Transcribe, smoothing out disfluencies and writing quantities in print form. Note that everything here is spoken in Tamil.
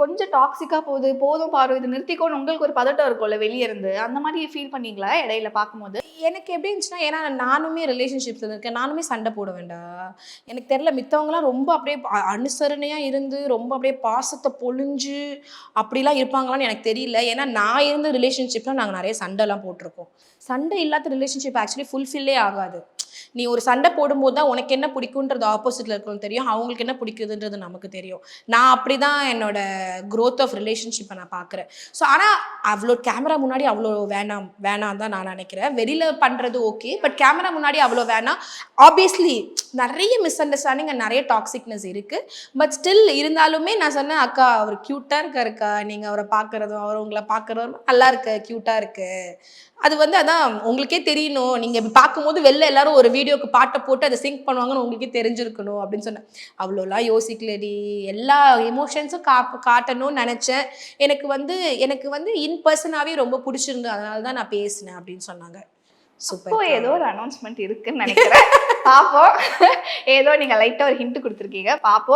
கொஞ்சம் டாக்ஸிக்கா போகுது, போதும் பாரு இது நிறுத்திக்கோன்னு உங்களுக்கு ஒரு பதட்டம் இருக்கும்ல வெளிய இருந்து. அந்த மாதிரி ஃபீல் பண்ணீங்களா இடையில பார்க்கும்போது? எனக்கு எப்படி இருந்துச்சுன்னா, ஏன்னா நானுமே ரிலேஷன்ஷிப்ஸ்ல இருக்கேன். நானுமே சண்டை போடுவேன்டா. எனக்கு தெரியல மித்தவங்கலாம் ரொம்ப அப்படியே அனுசரணையா இருந்து, ரொம்ப அப்படியே பாசத்த பொழிஞ்சு அப்படிலாம் இருப்பாங்களான்னு எனக்கு தெரியல. ஏன்னா நான் இருந்த ரிலேஷன்ஷிப்ல நாங்க நெறைய சண்டைலாம் போட்டுருக்கோம். சண்டை இல்லாத ரிலேஷன்ஷிப் ஆக்சுவலி ஃபுல்ஃபில்லே ஆகாது. நீ ஒரு சண்டை போடும்போது தான் உனக்கு என்ன பிடிக்குன்றது ஆப்போசிட்ல இருக்கவங்களுக்கு தெரியும். அவங்களுக்கு என்ன பிடிக்குதுன்றது நமக்கு தெரியும். நான் அப்படிதான் என்னோட குரோத் ஆஃப் ரிலேஷன்ஷிப்ப நான் பார்க்குறேன். ஸோ ஆனா அவ்ளோ கேமரா முன்னாடி அவ்ளோ வேணாம் வேணான்னு தான் நான் நினைக்கிறேன். வெளியில பண்றது ஓகே. பட் கேமரா முன்னாடி அவ்ளோ வேணாம். ஆப்வியஸ்லி நெறைய மிஸ் அண்டர்ஸ்டாண்டிங் அண்ட் நெறைய டாக்ஸிக்னஸ் இருக்கு. பட் ஸ்டில் இருந்தாலுமே நான் சொன்னேன், "அக்கா அவர் கியூட்டா இருக்காருக்கா. நீங்க அவர பார்க்குறதும், அவர் உங்கள பார்க்குறதும் நல்லா இருக்கு. கியூட்டா இருக்கு." அது வந்து அதான் உங்களுக்கே தெரியணும். நீங்க இப்படி பார்க்கும்போது வெளில எல்லாரும் ஒரு வீடியோக்கு பாட்ட போட்டு அத சிங்க் பண்ணுவாங்கன்னு உங்களுக்கே தெரிஞ்சிருக்கணும் அப்படின்னு சொன்னேன். அவ்வளோலாம் யோசிக்கலடி. எல்லா எமோஷன்ஸும் காட்டணும்னு நெனச்சேன். எனக்கு வந்து இன் பெர்சனாவே ரொம்ப புடிச்சிருந்தது. அதனால தான் நான் பேசினேன் அப்படின்னு சொன்னாங்க. அப்போ சூப்பர். ஏதோ ஒரு அனௌன்ஸ்மென்ட் இருக்குன்னு நினைக்கிறேன். பாப்போம். ஏதோ நீங்க லைட்டா ஒரு ஹிண்ட் குடுத்துருக்கீங்க. பாப்போம்.